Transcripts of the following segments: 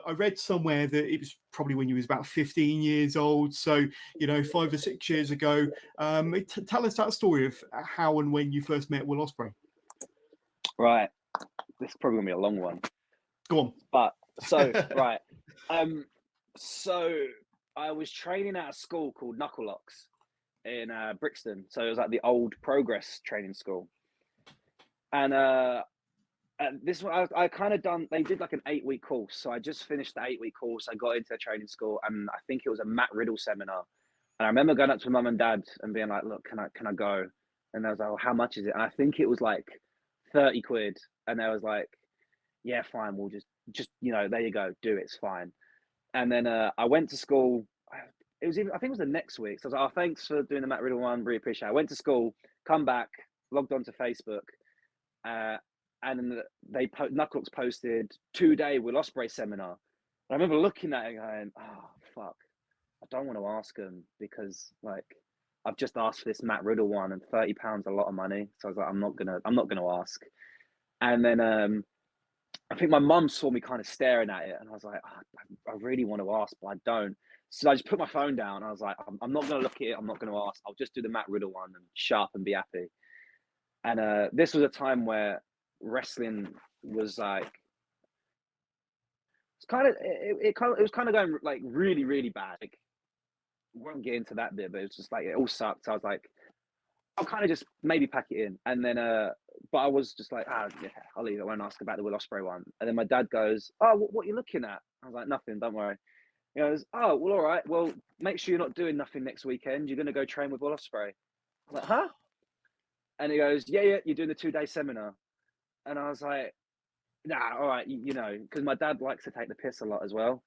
I read somewhere that it was probably when you was about 15 years old. So, 5 or 6 years ago. Tell us that story of how and when you first met Will Ospreay. Right. This is probably gonna be a long one. Go on. But right. So I was training at a school called Knuckle Locks in Brixton. So it was like the old Progress training school. And this one I kind of done. They did like an 8-week course, so I just finished the 8-week course. I got into the training school, and I think it was a Matt Riddle seminar. And I remember going up to mum and dad and being like, "Look, can I go?" And they was like, "Oh, how much is it?" And I think it was like 30 quid. And they was like, "Yeah, fine. We'll just there you go, do it. It's fine." And then I went to school. It was even, I think it was the next week. So I was like, "Oh, thanks for doing the Matt Riddle one. Really appreciate it." I went to school, come back, logged onto Facebook. And then Knuckles posted 2-day Will Ospreay seminar. And I remember looking at it going, "Oh fuck, I don't want to ask him because like I've just asked for this Matt Riddle one and £30 a lot of money." So I was like, I'm not gonna ask. And then I think my mum saw me kind of staring at it, and I was like, I really want to ask, but I don't. So I just put my phone down. And I was like, I'm not gonna look at it. I'm not gonna ask. I'll just do the Matt Riddle one and shut up and be happy. And this was a time where wrestling was like it was kind of going like really, really bad. Like, we won't get into that bit, but it's just like it all sucked. So I was like, I'll kind of just maybe pack it in. And then but I was just like, yeah, I'll leave it. I won't ask about the Will Ospreay one. And then my dad goes, "Oh, what are you looking at?" I was like, "Nothing, don't worry." He goes, "Oh, well, all right. Well, make sure you're not doing nothing next weekend. You're gonna go train with Will Ospreay." I'm like, "Huh?" And he goes, yeah, you're doing the 2-day seminar." And I was like, "Nah, all right, because my dad likes to take the piss a lot as well."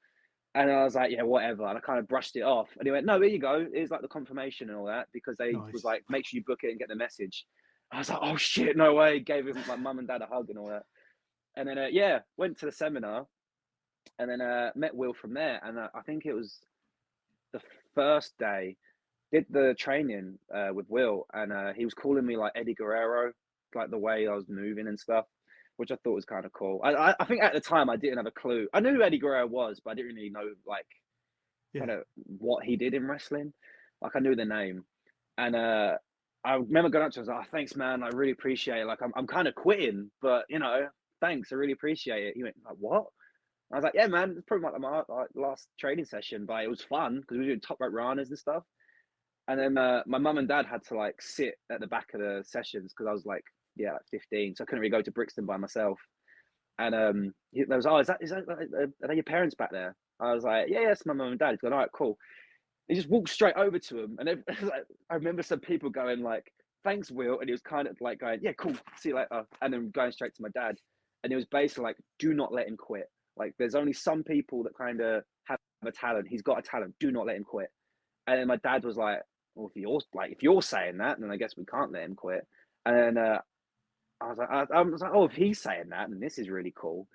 And I was like, "Yeah, whatever." And I kind of brushed it off. And he went, "No, here you go. Here's like the confirmation and all that," because they was Nice. like, "Make sure you book it and get the message." I was like, "Oh shit, no way." Gave him my mum and dad a hug and all that. And then went to the seminar, and then met Will from there. And I think it was the first day, did the training with Will, and he was calling me like Eddie Guerrero, like the way I was moving and stuff, which I thought was kind of cool. I think at the time I didn't have a clue. I knew who Eddie Guerrero was, but I didn't really know like kind of what he did in wrestling. Like I knew the name, and I remember going up to him. I was like, "Oh, thanks, man. I really appreciate it. Like I'm kind of quitting, but thanks. I really appreciate it." He went like, "What?" I was like, "Yeah, man. It's probably like my last training session, but it was fun because we were doing top rope ranas and stuff." And then my mum and dad had to like sit at the back of the sessions because I was like 15, so I couldn't really go to Brixton by myself. And there was, "Oh, is that are they your parents back there?" I was like, "Yeah, yes, my mum and dad." He's going, "All right, cool." He just walked straight over to him, and I remember some people going like, "Thanks, Will," and he was kind of like going, "Yeah, cool, see you later," and then going straight to my dad, and it was basically like, "Do not let him quit. Like, there's only some people that kind of have a talent. He's got a talent. Do not let him quit." And then my dad was like, "Well, if you're saying that, then I guess we can't let him quit." And then I was like, "Oh, if he's saying that, then this is really cool."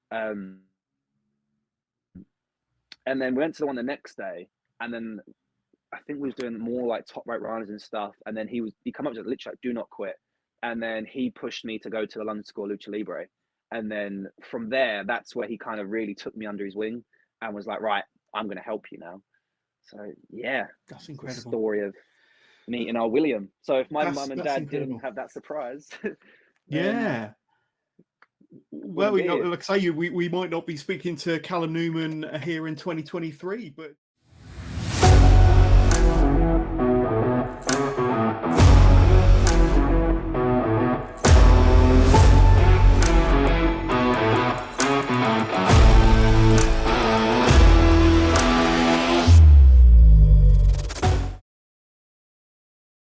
Um, and then we went to the one the next day, and then I think we was doing more like top rope runners and stuff. And then he come up with literally like, "Do not quit." And then he pushed me to go to the London School of Lucha Libre. And then from there, that's where he kind of really took me under his wing and was like, "Right, I'm going to help you now." So yeah, That's the incredible. story of meeting our William. So if my mum and That's dad incredible. didn't have that surprise, then Yeah. Well, wouldn't be here. like I say, we might not be speaking to Callum Newman here in 2023, but